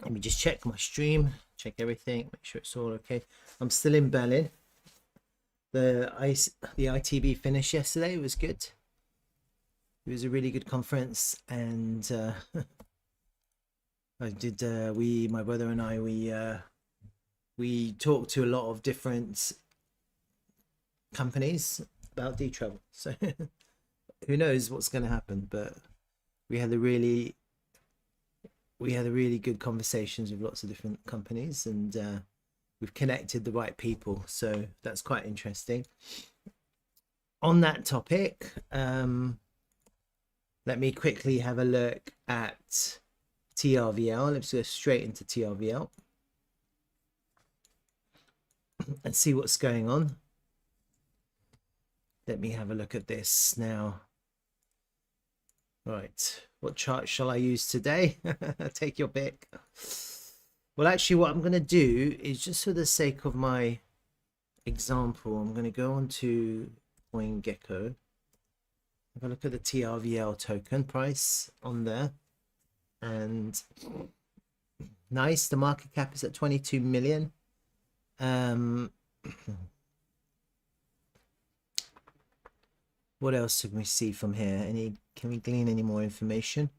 Let me just check my stream, check everything, make sure it's all okay. I'm still in Berlin. The ITB finish yesterday was good. It was a really good conference, and I did. My brother and I, we talked to a lot of different companies about Dtravel. So who knows what's going to happen? But we had a really good conversations with lots of different companies, and we've connected the right people. So that's quite interesting. On that topic, let me quickly have a look at TRVL. Let's go straight into TRVL and see what's going on. Let me have a look at this now. Right, what chart shall I use today? Take your pick. Well, actually, what I'm going to do is, just for the sake of my example, I'm going to go on to CoinGecko. Have a look at the TRVL token price on there, and nice, the market cap is at 22 million. What else can we see from here? Can we glean any more information?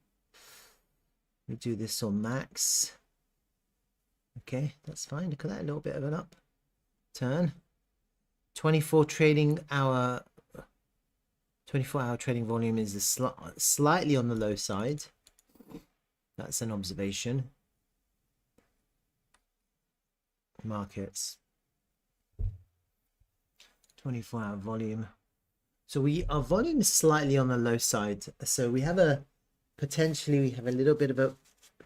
We do this on max. Okay, that's fine. Look at that, a little bit of an up turn. 24-hour trading volume is slightly on the low side. That's an observation. Markets. 24-hour volume. So our volume is slightly on the low side. So we have potentially we have a little bit of a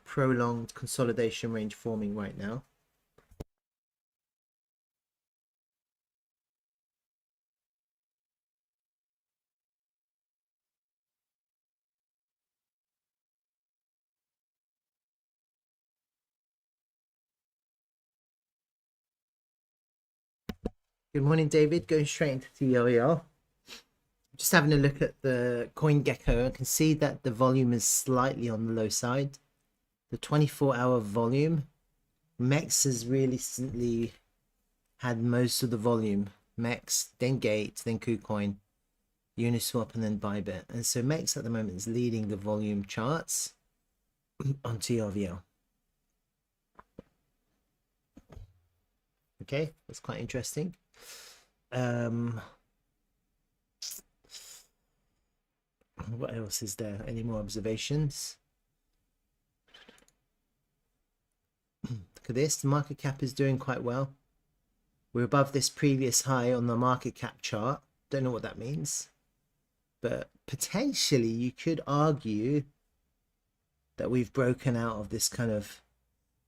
prolonged consolidation range forming right now. Good morning, David. Going straight into TRVL. Just having a look at the CoinGecko, I can see that the volume is slightly on the low side. The 24-hour volume, MEX has recently had most of the volume. MEX, then Gate, then KuCoin, Uniswap, and then Bybit. And so MEX at the moment is leading the volume charts on TRVL. Okay, that's quite interesting. What else is there? Any more observations? Look at this, the market cap is doing quite well. We're above this previous high on the market cap chart. Don't know what that means, but potentially you could argue that we've broken out of this kind of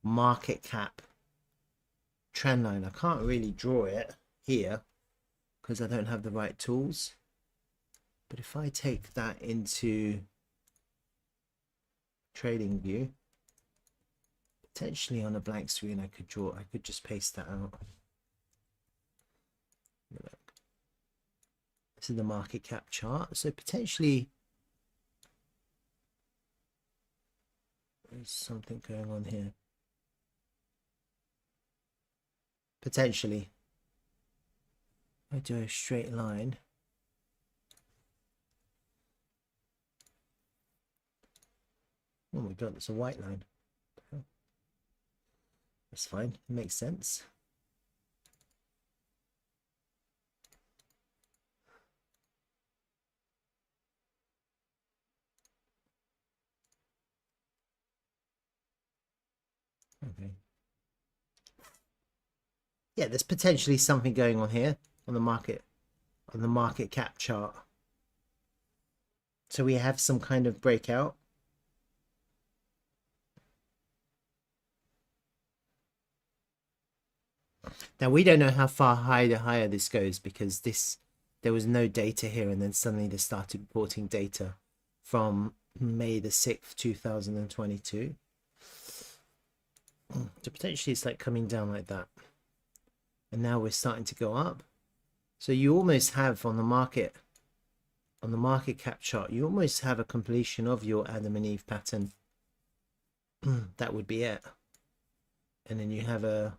market cap trend line. I can't really draw it here because I don't have the right tools. But if I take that into trading view, potentially on a blank screen, I could just paste that out. Look. This is the market cap chart. So potentially there's something going on here. Potentially, I do a straight line. Oh my god, it's a white line. That's fine, it makes sense. Okay. Yeah, there's potentially something going on here on the market cap chart. So we have some kind of breakout. Now we don't know how far higher this goes, because there was no data here, and then suddenly they started reporting data from May the 6th, 2022. So potentially it's like coming down like that, and now we're starting to go up. So you almost have on the market on the market cap chart, you almost have a completion of your Adam and Eve pattern. That would be it. And then you have a,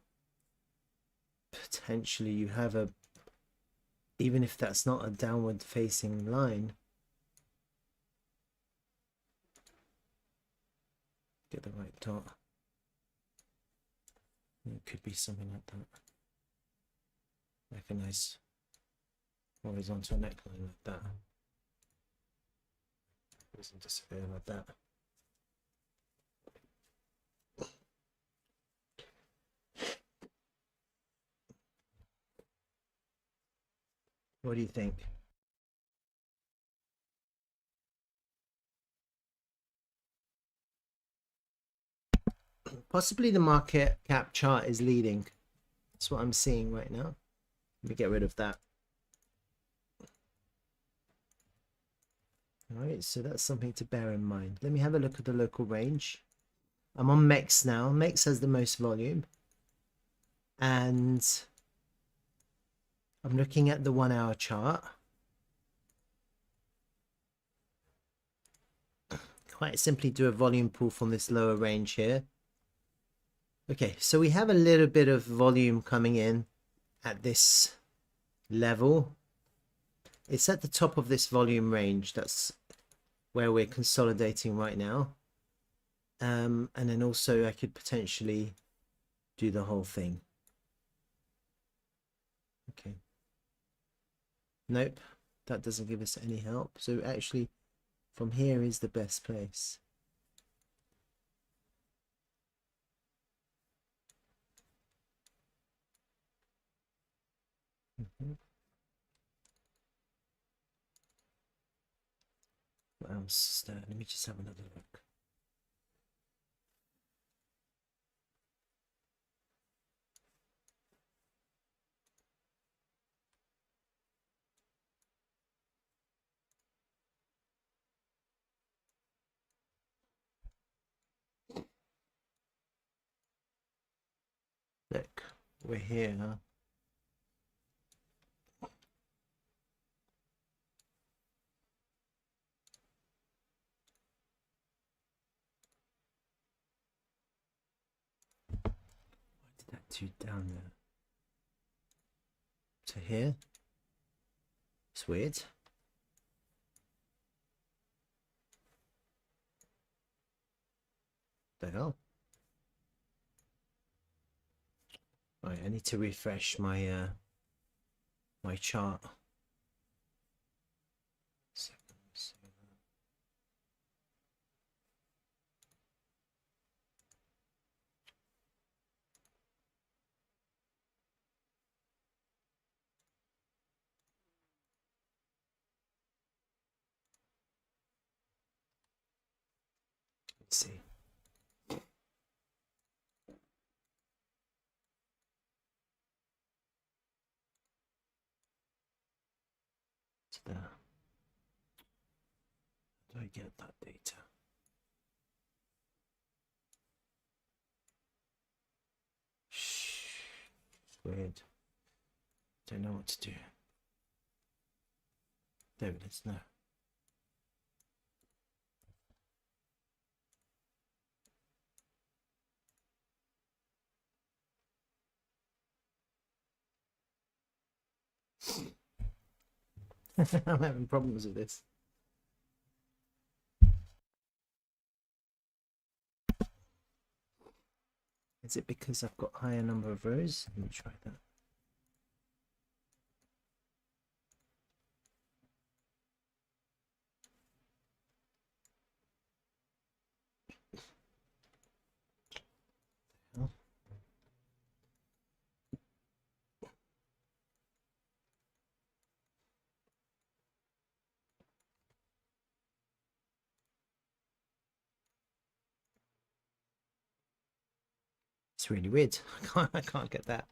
potentially you have a, even if that's not a downward facing line, get the right dot. It could be something like that. Like a nice horizontal neckline like that. Doesn't disappear like that. What do you think? Possibly the market cap chart is leading. That's what I'm seeing right now. Let me get rid of that. All right, so that's something to bear in mind. Let me have a look at the local range. I'm on MEX now. MEX has the most volume. And I'm looking at the 1 hour chart. Quite simply do a volume pull from this lower range here. Okay, so we have a little bit of volume coming in at this level. It's at the top of this volume range. That's where we're consolidating right now. And then also I could potentially do the whole thing. Okay. Nope, that doesn't give us any help. So actually from here is the best place. What else is there? Let me just have another look. Look, we're here, huh? Why did that do down there? To here? It's weird. The hell? Right, I need to refresh my my chart. Let's see. It's there. How do I get that data? Shh. It's weird. Don't know what to do. There it is now. I'm having problems with this. Is it because I've got higher number of rows? Let me try that. It's really weird. I can't get that.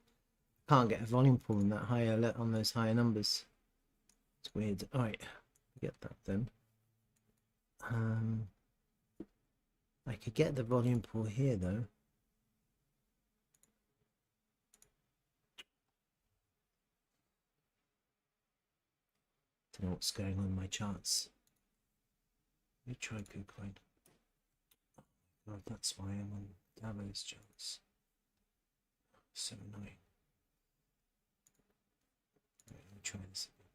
Can't get a volume pull on that higher, on those higher numbers. It's weird. All right, get that then. I could get the volume pull here though. know what's going on in my charts. Let me try KuCoin. Oh, that's why I'm on Davo's charts. So annoying. Right, let me try this again.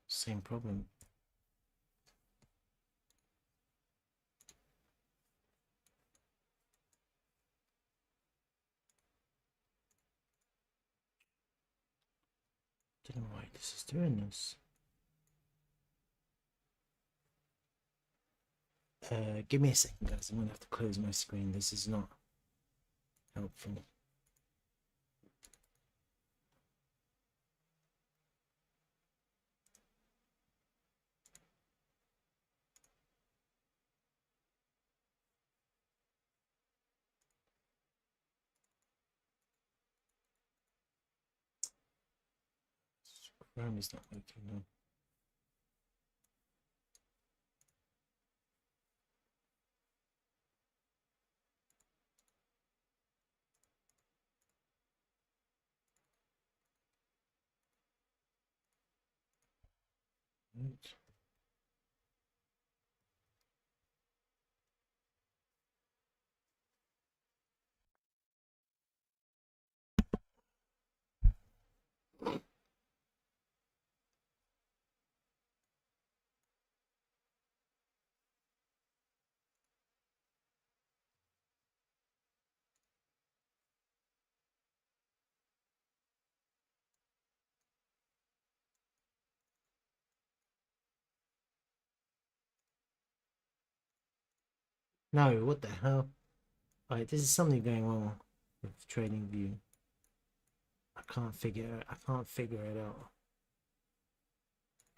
Same problem. Don't know why this is doing this. Give me a second, guys. I'm gonna have to close my screen. This is not helpful. Chrome is not working now. Right. No, what the hell? Alright, this is something going wrong with TradingView. I can't figure it out.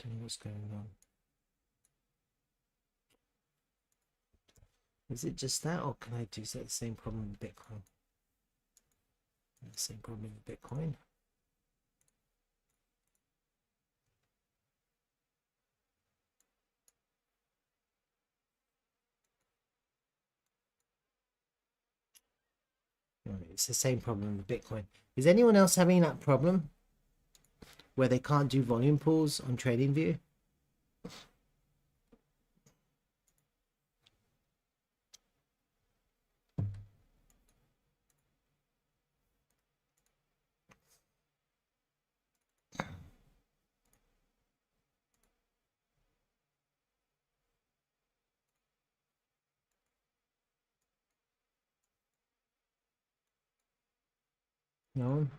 Don't know what's going on. Is it just that, or can I do the same problem with Bitcoin? The same problem with Bitcoin. Right, it's the same problem with Bitcoin. Is anyone else having that problem where they can't do volume pools on TradingView? No one?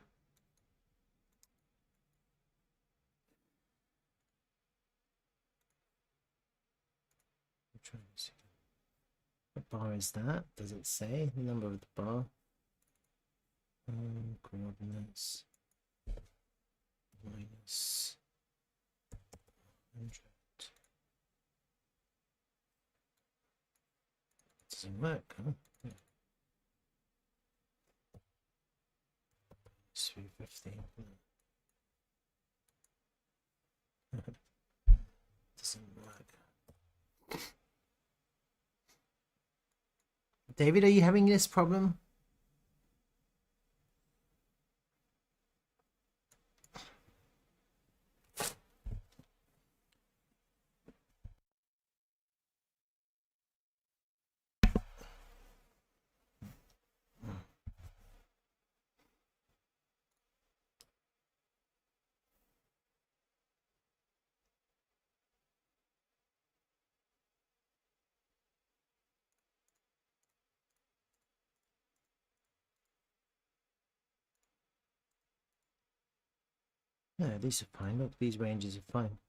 I'm trying to see. What bar is that? Does it say the number of the bar? Coordinates minus 100. Doesn't work, huh? Yeah. It's 350. Doesn't work. David, are you having this problem? No, these are fine. Look, these ranges are fine.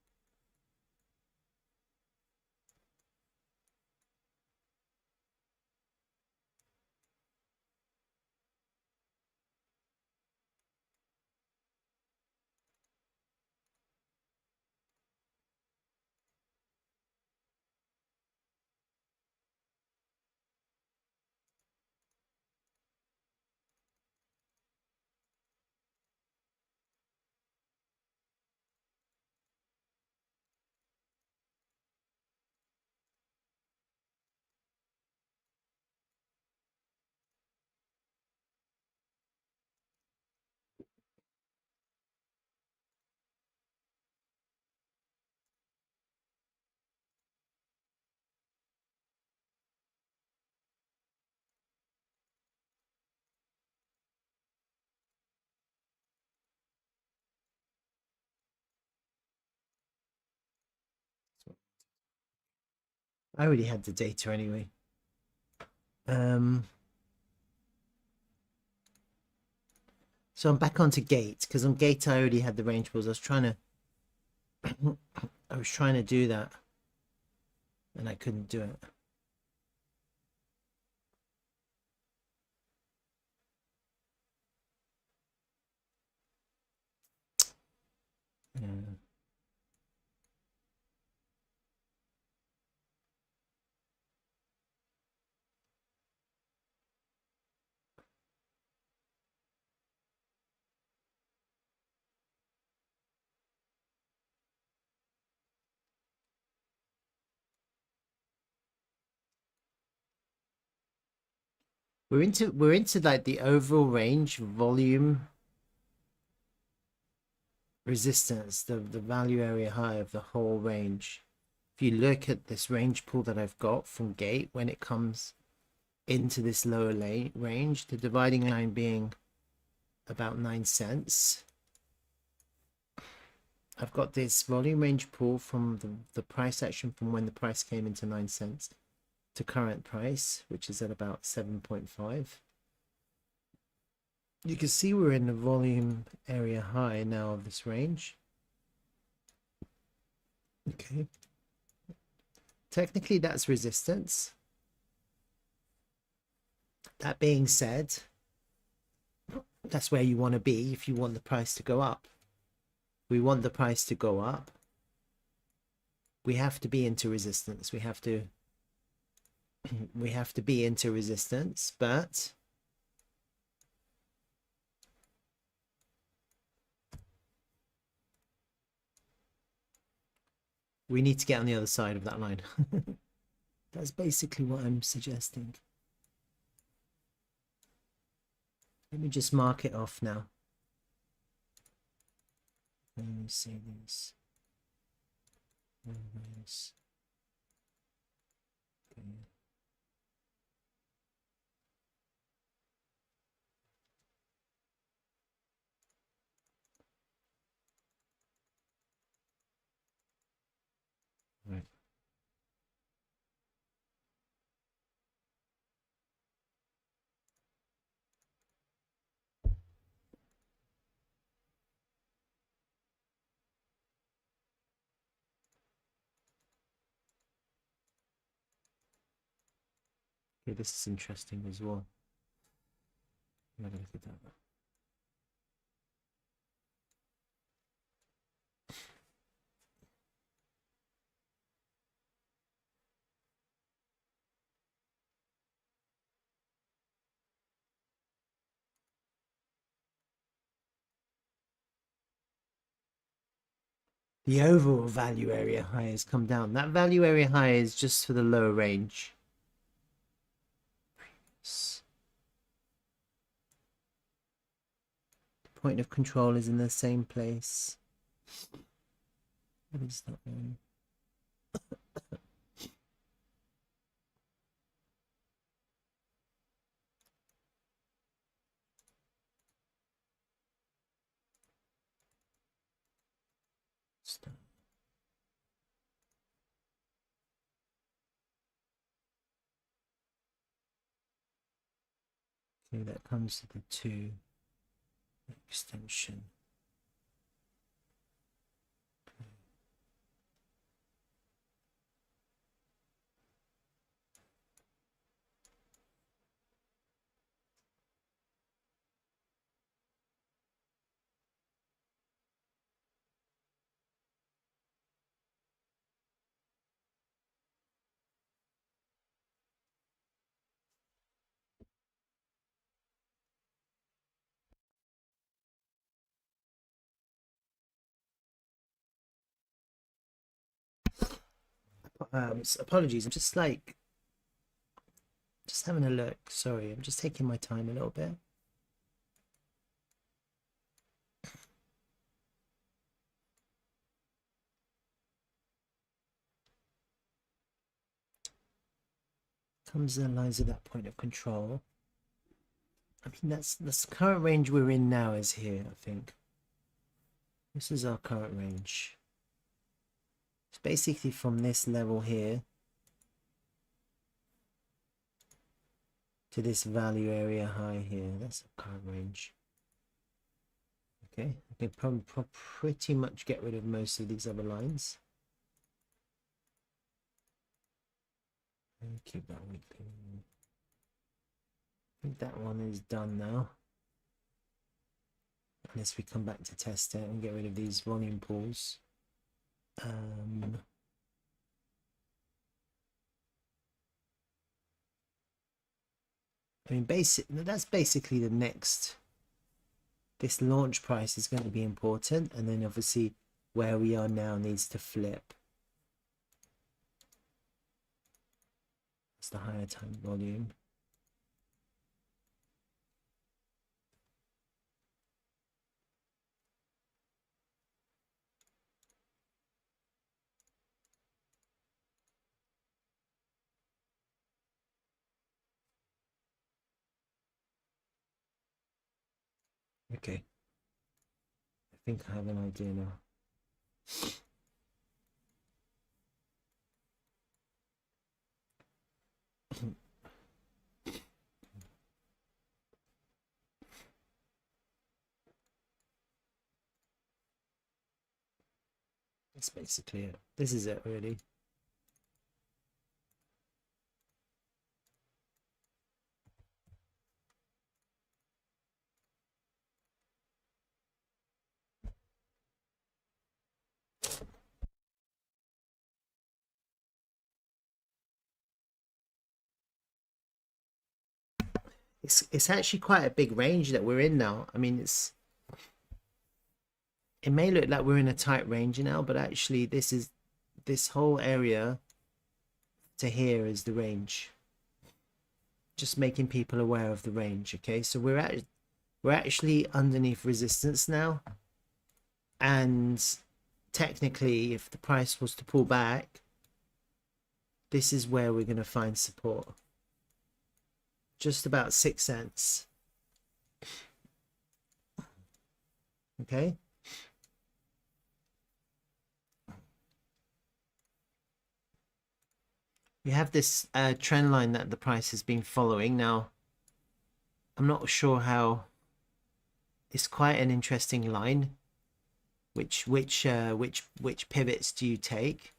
I already had the data anyway. So I'm back onto gate, because on gate I already had the range balls. I was trying to do that and I couldn't do it. Yeah. We're into like the overall range, volume, resistance, the value area high of the whole range. If you look at this range pool that I've got from gate, when it comes into this lower range, the dividing line being about 9 cents. I've got this volume range pool from the price action from when the price came into 9 cents to current price, which is at about 7.5. You can see we're in the volume area high now of this range. Okay. Technically, that's resistance. That being said, that's where you want to be if you want the price to go up. We want the price to go up. We have to be into resistance. We have to be into resistance, but we need to get on the other side of that line. That's basically what I'm suggesting. Let me just mark it off now. Let me see this. Okay. Right. Okay, this is interesting as well. I'm gonna look at that. The overall value area high has come down. That value area high is just for the lower range. The point of control is in the same place. What is that one? Stop. Okay, that comes to the 2 extension. Apologies, I'm just having a look. Sorry, I'm just taking my time a little bit. Comes the lines of that point of control. I mean, that's the current range we're in now is here, I think. This is our current range. It's basically from this level here to this value area high here. That's a current range. Okay, I can pretty much get rid of most of these other lines. And keep that weekly. I think that one is done now. Unless we come back to test it and get rid of these volume pools. I mean, that's basically the next. This launch price is going to be important, and then obviously where we are now needs to flip. It's the higher time volume. Okay, I think I have an idea now. That's basically it. This is it, really. It's actually quite a big range that we're in now. I mean, it may look like we're in a tight range now, but actually this whole area to here is the range. Just making people aware of the range. Okay, so we're actually underneath resistance now, and technically if the price was to pull back, this is where we're going to find support. Just about 6 cents. Okay, we have this trend line that the price has been following. Now I'm not sure how. It's quite an interesting line. Which pivots do you take?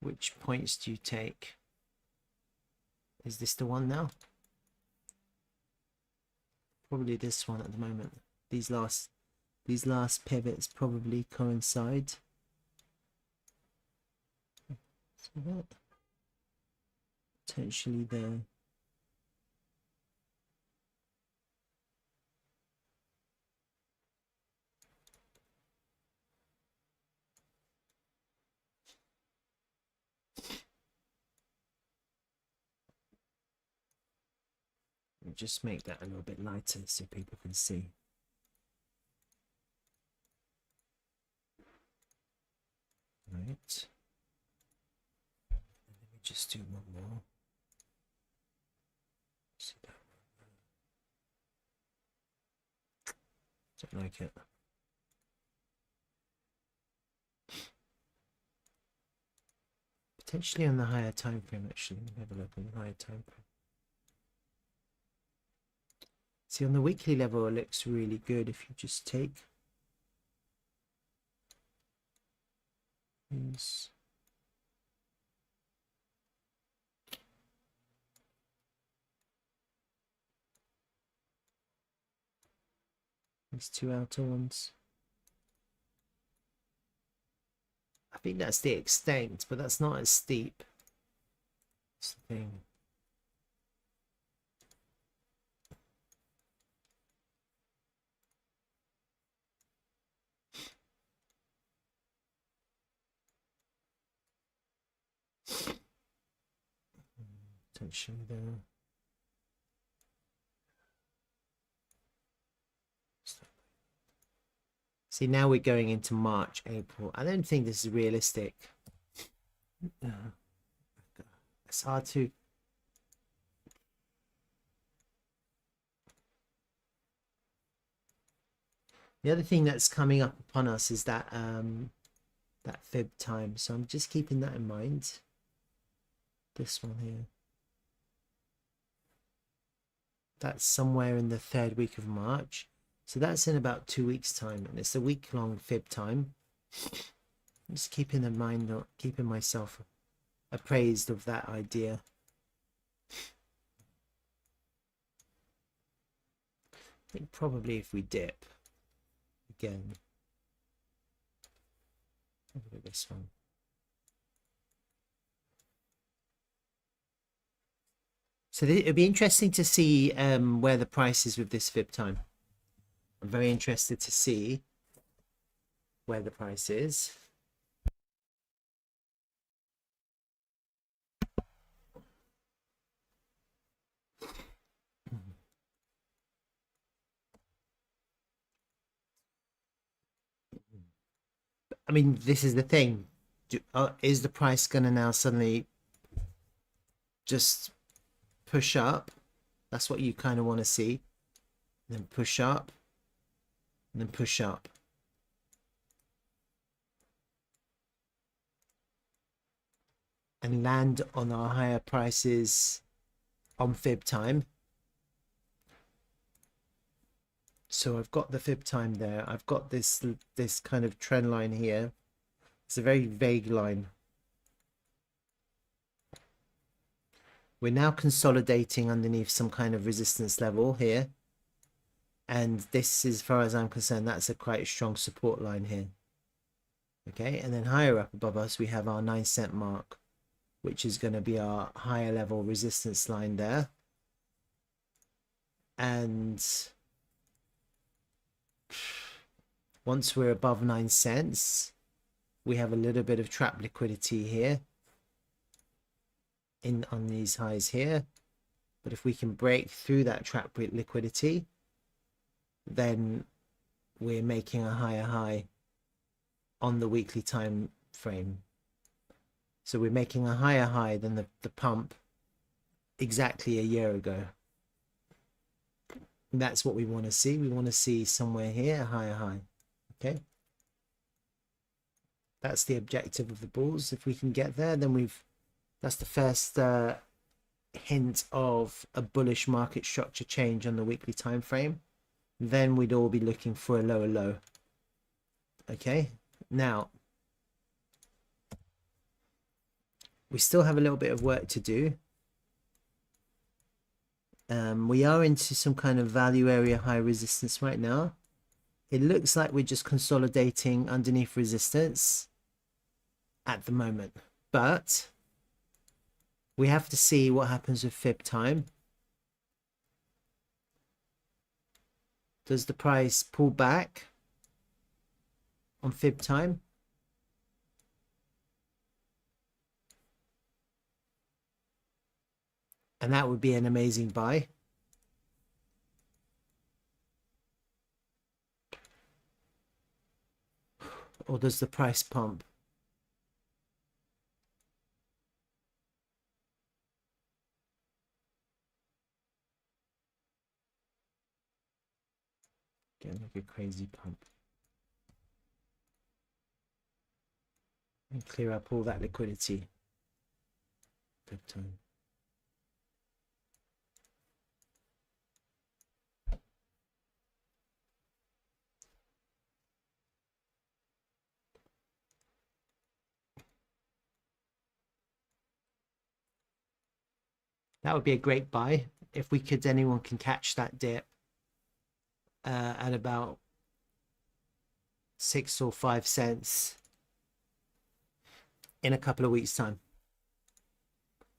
Which points do you take? Is this the one now? Probably this one at the moment. These last pivots probably coincide. So that potentially there. Just make that a little bit lighter so people can see. Right. And let me just do one more. See that one? Don't like it. Potentially on the higher time frame, actually. Let me have a look on the higher time frame. See, on the weekly level, it looks really good if you just take these. These two outer ones. I think that's the extent, but that's not as steep. That's the thing. Potentially there. See, now we're going into March, April. I don't think this is realistic. It's hard to. The other thing that's coming up upon us is that that fib time. So I'm just keeping that in mind. This one here. That's somewhere in the 3rd week of March. So that's in about 2 weeks time, and it's a week-long fib time. I'm just keeping in mind, keeping myself appraised of that idea. I think probably if we dip again, look at this one. So it'd be interesting to see where the price is with this fib time. I'm very interested to see where the price is. I mean, this is the thing. Is the price going to now suddenly just push up? That's what you kind of want to see. Then push up. And then push up. And land on our higher prices on fib time. So I've got the fib time there. I've got this kind of trend line here. It's a very vague line. We're now consolidating underneath some kind of resistance level here. And this, as far as I'm concerned, that's a quite strong support line here. Okay, and then higher up above us, we have our 9-cent mark, which is going to be our higher level resistance line there. And once we're above 9 cents, we have a little bit of trap liquidity here on these highs here. But if we can break through that trap liquidity, then we're making a higher high on the weekly time frame. So we're making a higher high than the pump exactly a year ago. And that's what we want to see. We want to see somewhere here a higher high. Okay, that's the objective of the bulls. If we can get there, then that's the first hint of a bullish market structure change on the weekly time frame. Then we'd all be looking for a lower low. Okay, now we still have a little bit of work to do. We are into some kind of value area high resistance right now. It looks like we're just consolidating underneath resistance at the moment, but we have to see what happens with fib time. Does the price pull back on fib time? And that would be an amazing buy. Or does the price pump? Get like a crazy pump. And clear up all that liquidity. Fib time. That would be a great buy if we could. Anyone can catch that dip at about 6 or 5 cents in a couple of weeks' time.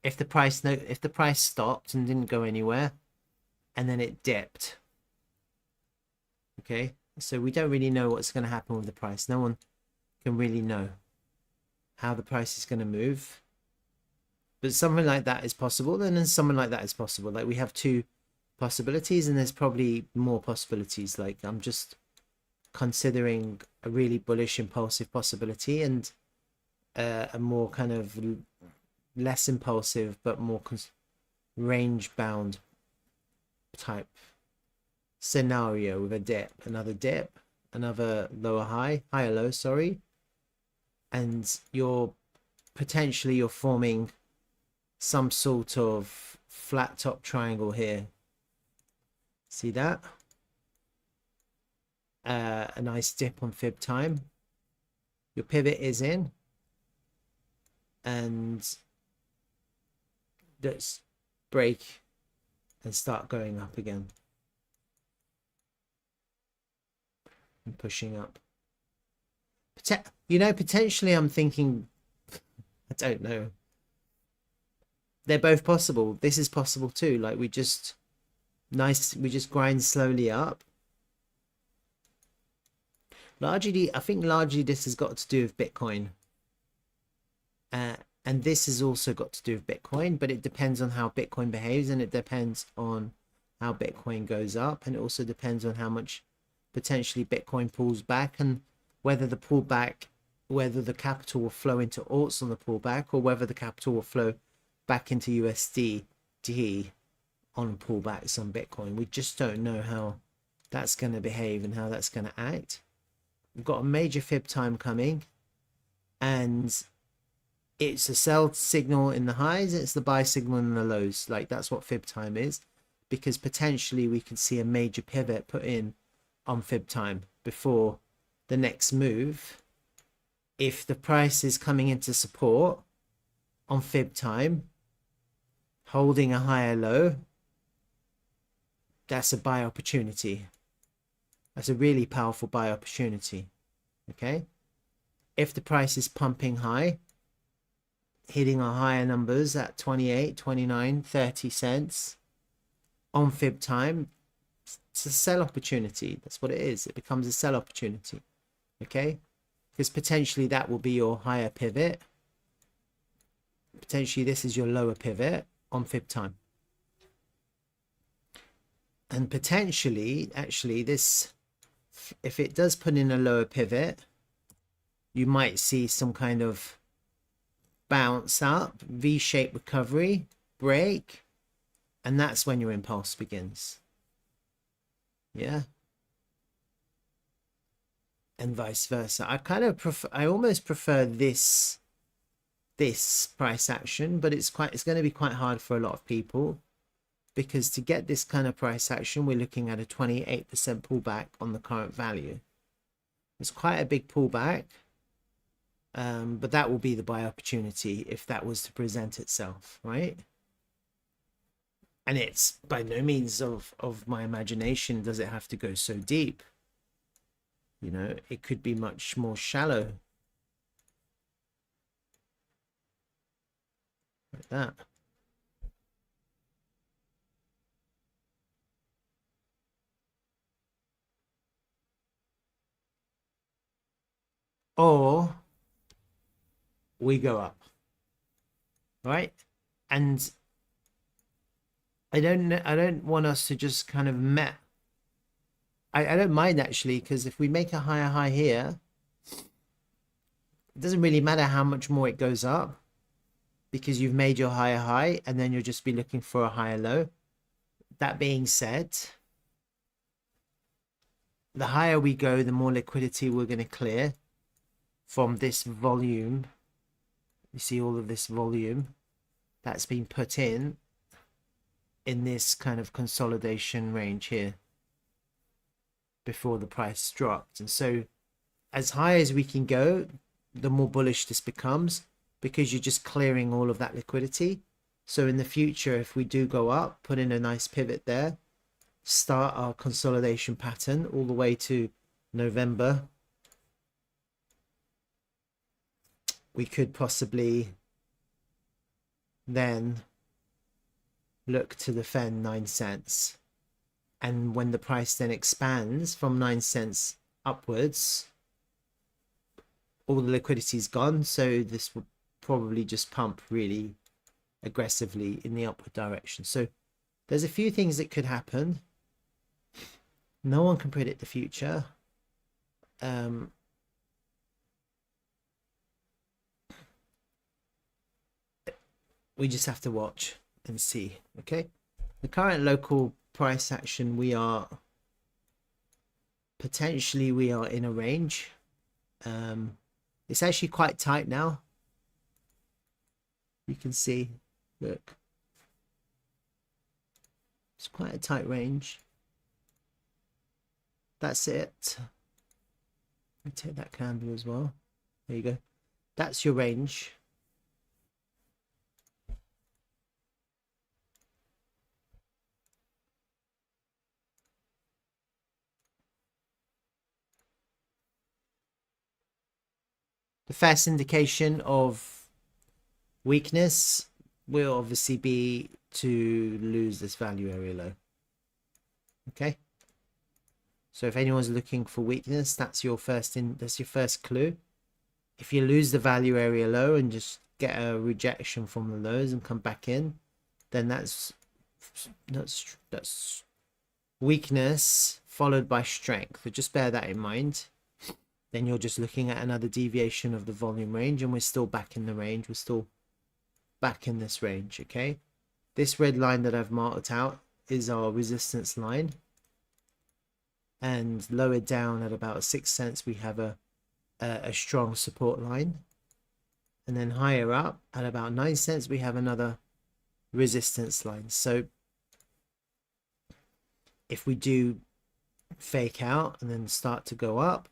If the price stopped and didn't go anywhere, and then it dipped. Okay, so we don't really know what's going to happen with the price. No one can really know how the price is going to move. But something like that is possible, then something like that is possible. Like we have 2 possibilities, and there's probably more possibilities. Like I'm just considering a really bullish impulsive possibility and a more kind of less impulsive but more range bound type scenario with a dip, another lower high, higher low, sorry, and you're forming some sort of flat top triangle here. See that? A nice dip on fib time. Your pivot is in, and let's break and start going up again and pushing up. You know, potentially I'm thinking, I don't know, they're both possible. This is possible too. Like we just grind slowly up. Largely, I think largely this has got to do with Bitcoin. And this has also got to do with Bitcoin, but it depends on how Bitcoin behaves, and it depends on how Bitcoin goes up, and it also depends on how much potentially Bitcoin pulls back, and whether the pullback, whether the capital will flow into alts on the pullback, or whether the capital will flow back into USDT on pullbacks on Bitcoin. We just don't know how that's going to behave and how that's going to act. We've got a major fib time coming, and it's a sell signal in the highs, it's the buy signal in the lows. Like that's what fib time is, because potentially we could see a major pivot put in on fib time before the next move. If the price is coming into support on fib time, holding a higher low, that's a buy opportunity. That's a really powerful buy opportunity. Okay, if the price is pumping high, hitting our higher numbers at 28, 29, 30 cents on fib time, it's a sell opportunity. That's what it is. It becomes a sell opportunity. Okay, because potentially that will be your higher pivot. Potentially this is your lower pivot on fib time. And potentially, actually, this, if it does put in a lower pivot, you might see some kind of bounce up, V-shaped recovery, break, and that's when your impulse begins. Yeah. And vice versa. I almost prefer this price action, but it's going to be quite hard for a lot of people, because to get this kind of price action, we're looking at a 28% pullback on the current value. It's quite a big pullback, but that will be the buy opportunity if that was to present itself, right? And it's by no means of my imagination does it have to go so deep. You know, it could be much more shallow, like that. Or we go up, right? And I don't want us to just kind of I don't mind actually, because if we make a higher high here, it doesn't really matter how much more it goes up, because you've made your higher high and then you'll just be looking for a higher low. That being said, the higher we go, the more liquidity we're going to clear from this volume. You see all of this volume that's been put in this kind of consolidation range here before the price dropped. And so as high as we can go, the more bullish this becomes, because you're just clearing all of that liquidity. So in the future, if we do go up, put in a nice pivot there, start our consolidation pattern all the way to November, we could possibly then look to defend 9 cents. And when the price then expands from 9 cents upwards, all the liquidity is gone. So this will probably just pump really aggressively in the upward direction. So there's a few things that could happen. No one can predict the future. We just have to watch and see. Okay, the current local price action, we are in a range. It's actually quite tight now. You can see, look, it's quite a tight range. That's it. Let me take that candle as well. There you go. That's your range. The first indication of weakness will obviously be to lose this value area low. Okay. So if anyone's looking for weakness, that's your first clue. If you lose the value area low and just get a rejection from the lows and come back in, then that's weakness followed by strength. So just bear that in mind. Then you're just looking at another deviation of the volume range, and we're still back in the range. We're still back in this range. Okay, this red line that I've marked out is our resistance line, and lower down at about 6 cents we have a strong support line, and then higher up at about 9 cents we have another resistance line. So if we do fake out and then start to go up,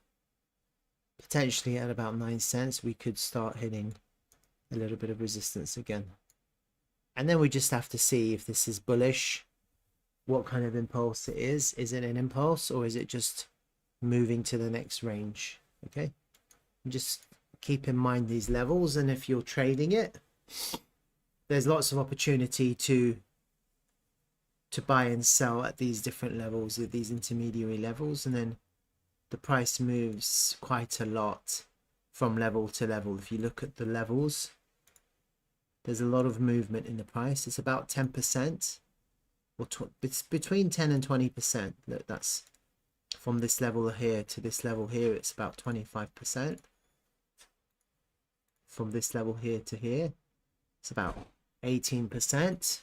potentially at about 9 cents we could start hitting a little bit of resistance again, and then we just have to see if this is bullish, what kind of impulse it is. Is it an impulse or is it just moving to the next range? Okay, just keep in mind these levels, and if you're trading it, there's lots of opportunity to buy and sell at these different levels, at these intermediary levels, and then the price moves quite a lot from level to level. If you look at the levels, there's a lot of movement in the price. It's about 10%, or it's between 10 and 20%. Look, that's from this level here to this level here, it's about 25%. From this level here to here, it's about 18%.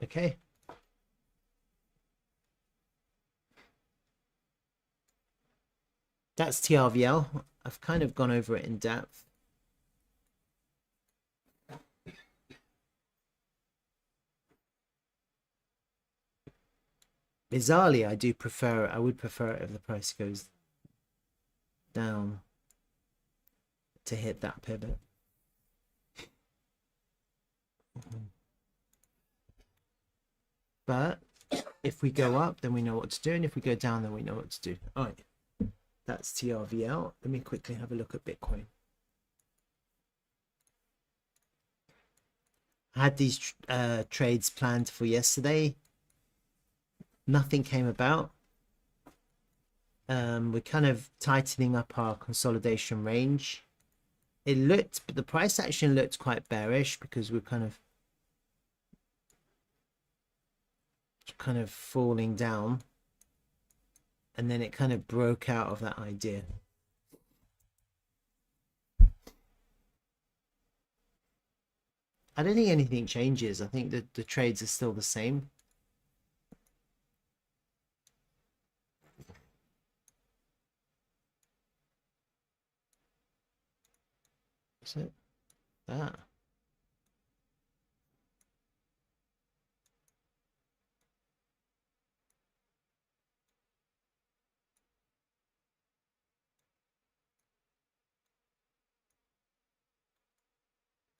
Okay. That's TRVL. I've kind of gone over it in depth. Bizarrely, I would prefer it if the price goes down to hit that pivot. But if we go up, then we know what to do, and if we go down, then we know what to do. All right, that's TRVL. Let me quickly have a look at Bitcoin. I had these trades planned for yesterday. Nothing came about. We're kind of tightening up our consolidation range. It looked, but the price action looked quite bearish because we're kind of falling down, and then it kind of broke out of that idea. I don't think anything changes. I think that the trades are still the same. Is it that?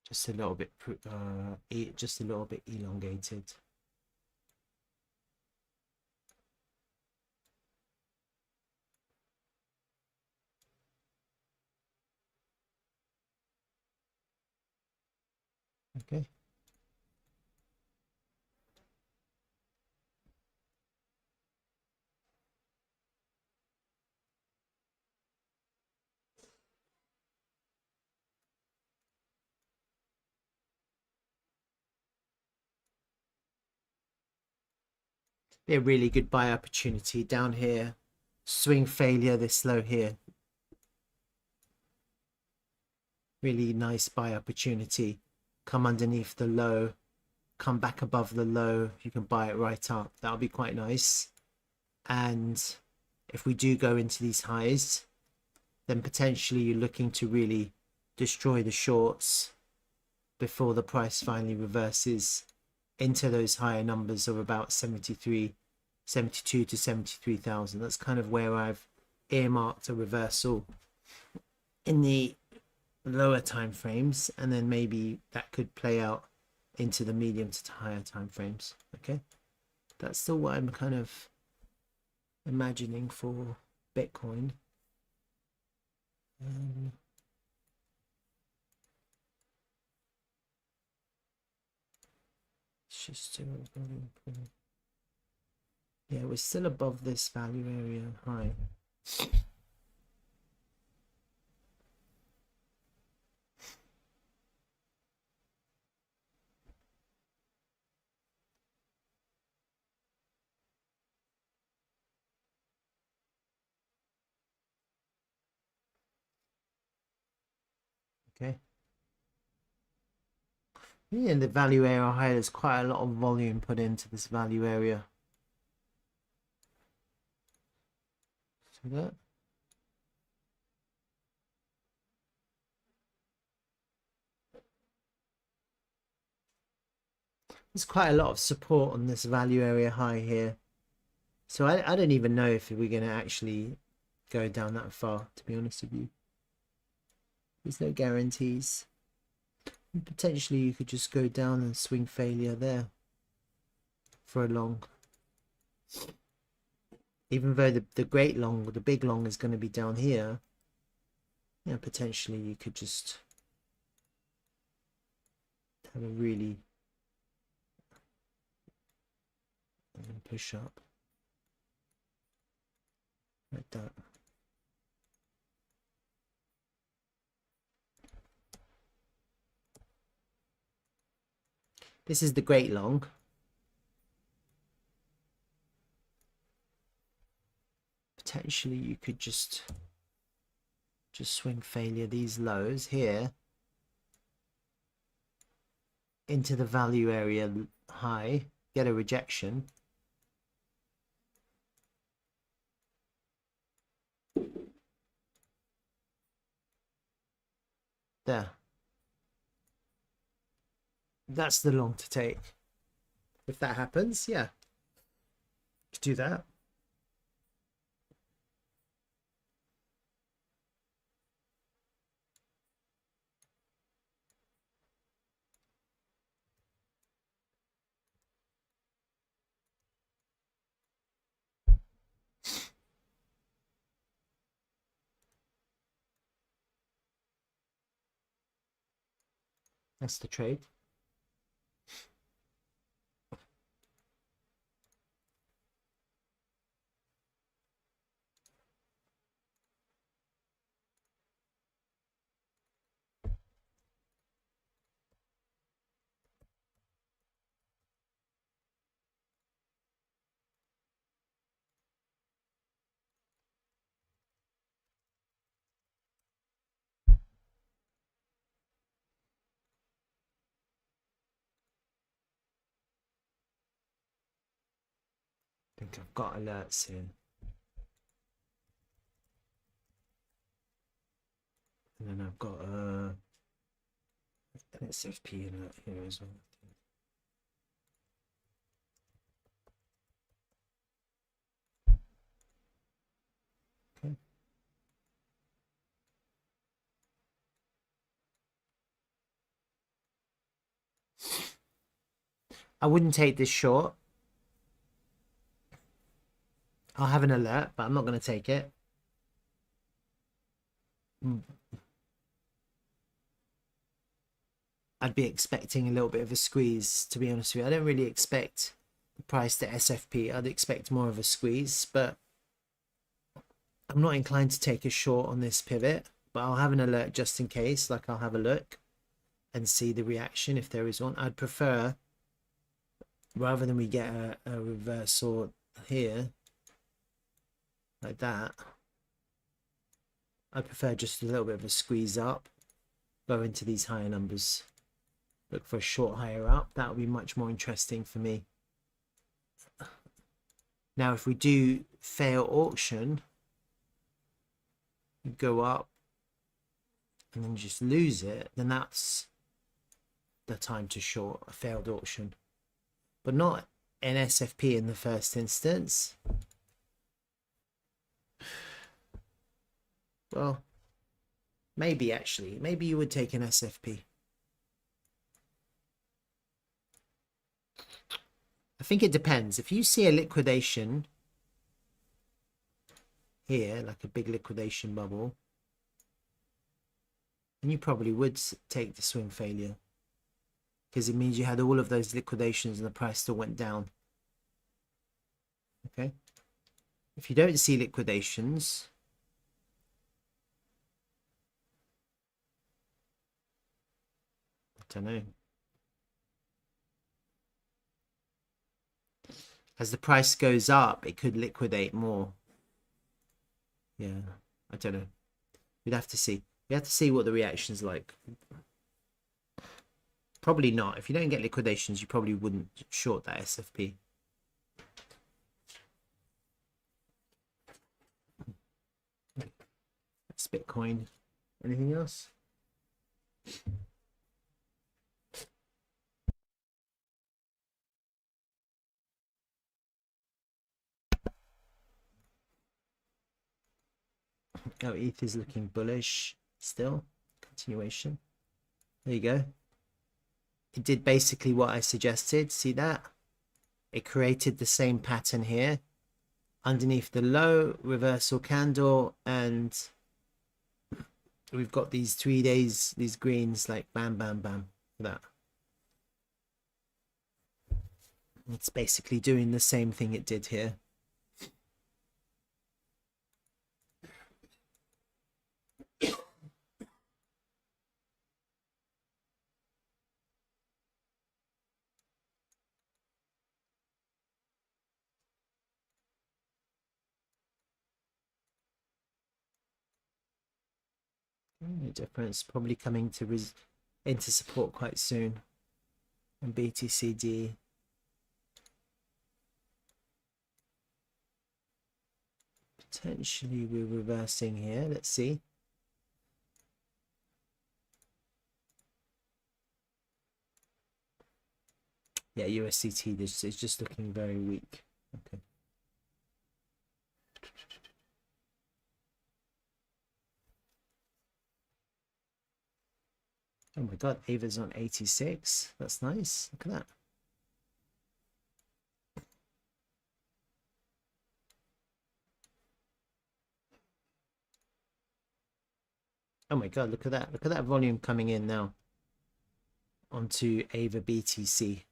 Just a little bit, just a little bit elongated. Okay. Be a really good buy opportunity down here. Swing failure this low here. Really nice buy opportunity. Come underneath the low, come back above the low. You can buy it right up. That'll be quite nice. And if we do go into these highs, then potentially you're looking to really destroy the shorts before the price finally reverses into those higher numbers of about 72 to 73,000. That's kind of where I've earmarked a reversal in the lower time frames, and then maybe that could play out into the medium to higher time frames. Okay, that's still what I'm kind of imagining for Bitcoin. It's just yeah, we're still above this value area high. Okay. Yeah, the value area high, there's quite a lot of volume put into this value area. See that? There's quite a lot of support on this value area high here. So I don't even know if we're going to actually go down that far, to be honest with you. There's no guarantees. And potentially you could just go down and swing failure there for a long. Even though the great long, the big long is going to be down here, you know, potentially you could just have a really push up like that. This is the great long. Potentially you could just swing failure these lows here into the value area high, get a rejection. There. That's the long to take. If that happens, yeah, do that. That's the trade. I think I've got alerts here. And then I've got an SFP alert here as well. Okay. I wouldn't take this short. I'll have an alert, but I'm not going to take it. I'd be expecting a little bit of a squeeze, to be honest with you. I don't really expect the price to SFP. I'd expect more of a squeeze, but I'm not inclined to take a short on this pivot, but I'll have an alert just in case. Like, I'll have a look and see the reaction if there is one. I'd prefer, rather than we get a reversal here like that, I prefer just a little bit of a squeeze up, go into these higher numbers, look for a short higher up. That would be much more interesting for me. Now if we do fail auction, you go up and then just lose it, then that's the time to short a failed auction, but not an SFP in the first instance. Well, maybe actually, maybe you would take an SFP. I think it depends. If you see a liquidation here, like a big liquidation bubble, then you probably would take the swing failure, because it means you had all of those liquidations and the price still went down. Okay. If you don't see liquidations, I don't know. As the price goes up, it could liquidate more. Yeah, I don't know. We'd have to see. We have to see what the reaction's like. Probably not. If you don't get liquidations, you probably wouldn't short that SFP. That's Bitcoin. Anything else? Oh, ETH is looking bullish still. Continuation. There you go. It did basically what I suggested. See that? It created the same pattern here. Underneath the low, reversal candle, and we've got these 3 days, these greens, like bam, bam, bam. That. It's basically doing the same thing it did here. No difference. Probably coming to into support quite soon. And BTCD. Potentially we're reversing here. Let's see. Yeah, USDT is just looking very weak. Okay. Oh my god, Ava's on 86. That's nice. Look at that. Oh my god, look at that. Look at that volume coming in now onto Ava BTC.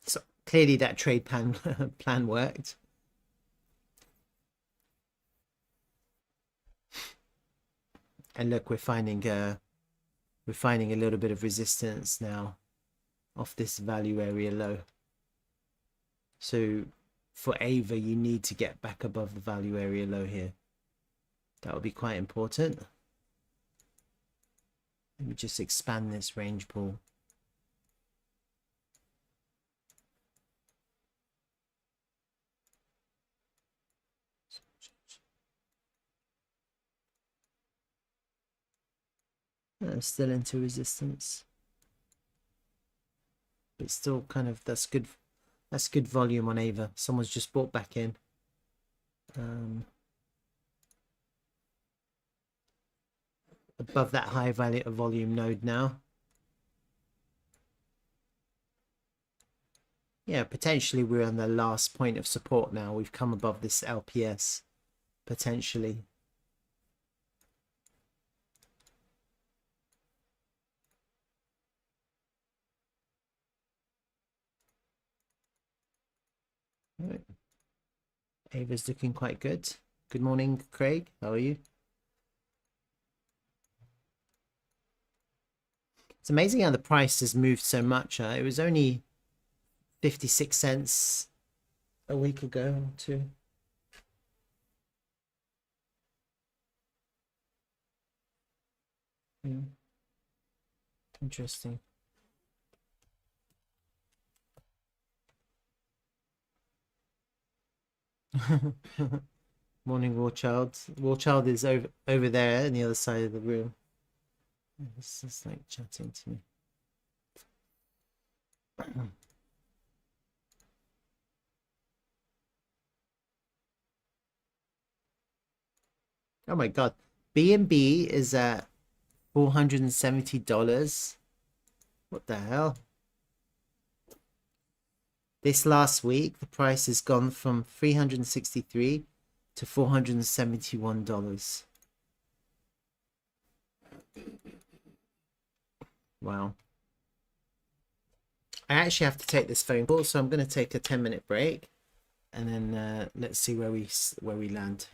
So clearly that trade plan worked. And look, we're finding a little bit of resistance now off this value area low. So for Ava, you need to get back above the value area low here. That would be quite important. Let me just expand this range pool. I'm still into resistance, but still kind of, that's good volume on Ava. Someone's just bought back in. Above that high value of volume node now. Yeah, potentially we're on the last point of support now. We've come above this LPS, potentially. Right. Ava's looking quite good. Good morning, Craig. How are you? It's amazing how the price has moved so much. It was only 56 cents a week ago or two. Yeah. Interesting. Morning, Warchild. Warchild is over there on the other side of the room. It's just like chatting to me. Oh my god. B&B is at $470. What the hell? This last week, the price has gone from $363 to $471. Wow. I actually have to take this phone call, so I'm going to take a 10-minute break, and then let's see where we land.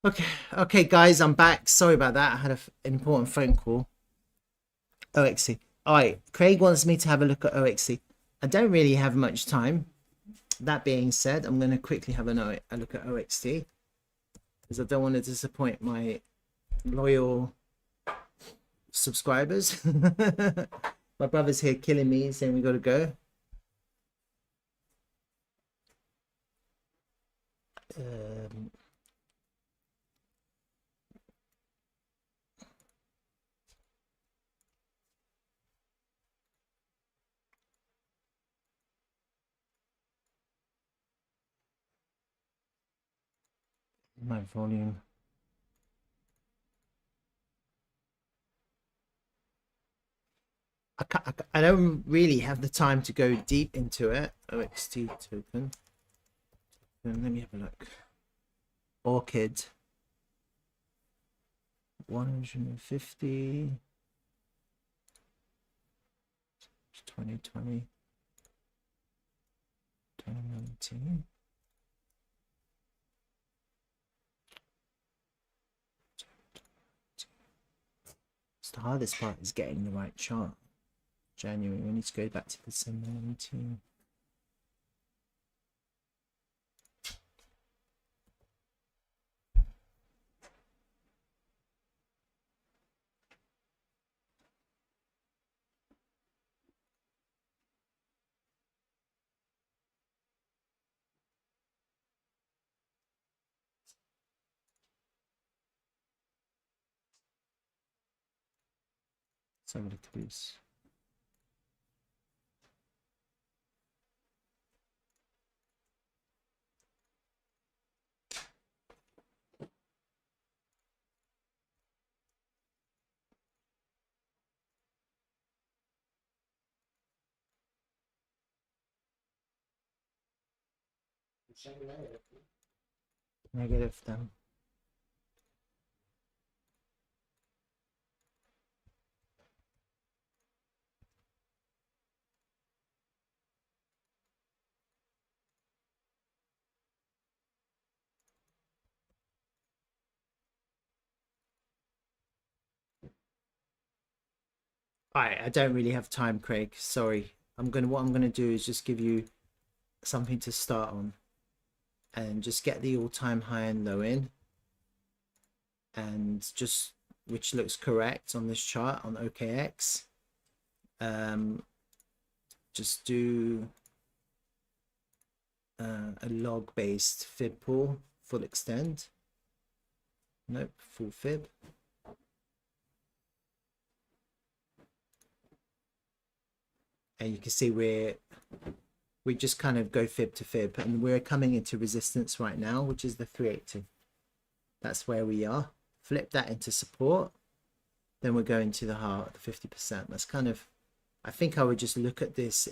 Okay, guys, I'm back. Sorry about that. I had an important phone call. OXC. All right, Craig wants me to have a look at OXC. I don't really have much time. That being said, I'm going to quickly have a look at OXT because I don't want to disappoint my loyal subscribers. My brother's here killing me, saying we got to go. My volume. I don't really have the time to go deep into it. OXT token. Let me have a look. Orchid. 150. 2020. 2019. It's the hardest part is getting the right chart. January, we need to go back to December 19. Somebody clues. Negative then. Alright, I don't really have time, Craig. Sorry. What I'm gonna do is just give you something to start on. And just get the all-time high and low in. And just which looks correct on this chart on OKX. Just do a log based fib pool, full extend. Nope, full fib. And you can see we just kind of go fib to fib, and we're coming into resistance right now, which is the 380. That's where we are. Flip that into support, then we're going to the heart, the 50%. That's kind of, I think I would just look at this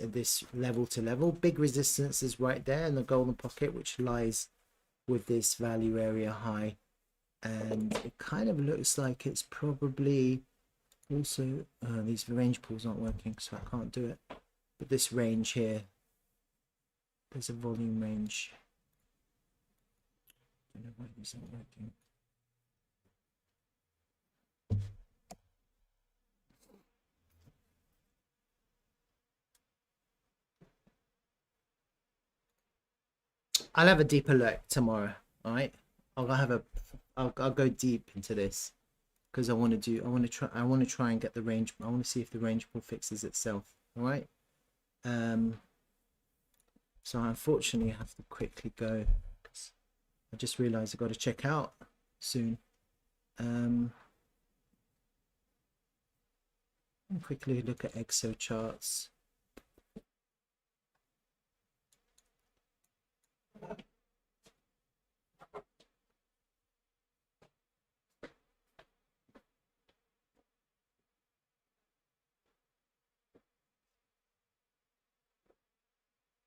level to level. Big resistance is right there in the golden pocket, which lies with this value area high, and it kind of looks like it's probably also these range pools aren't working, so I can't do it. But this range here, there's a volume range. I don't know why it isn't working. I'll have a deeper look tomorrow. All right, I'll go deep into this because I want to try and get the range. I want to see if the range pool fixes itself. All right. So unfortunately I have to quickly go because I just realized I've got to check out soon. Quickly look at EXO charts.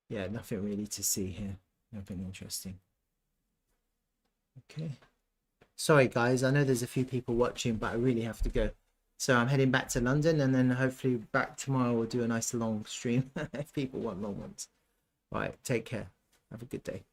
Yeah, nothing really to see here. Nothing interesting. Okay. Sorry, guys. I know there's a few people watching, but I really have to go. So I'm heading back to London, and then hopefully back tomorrow we'll do a nice long stream if people want long ones. All right. Take care. Have a good day.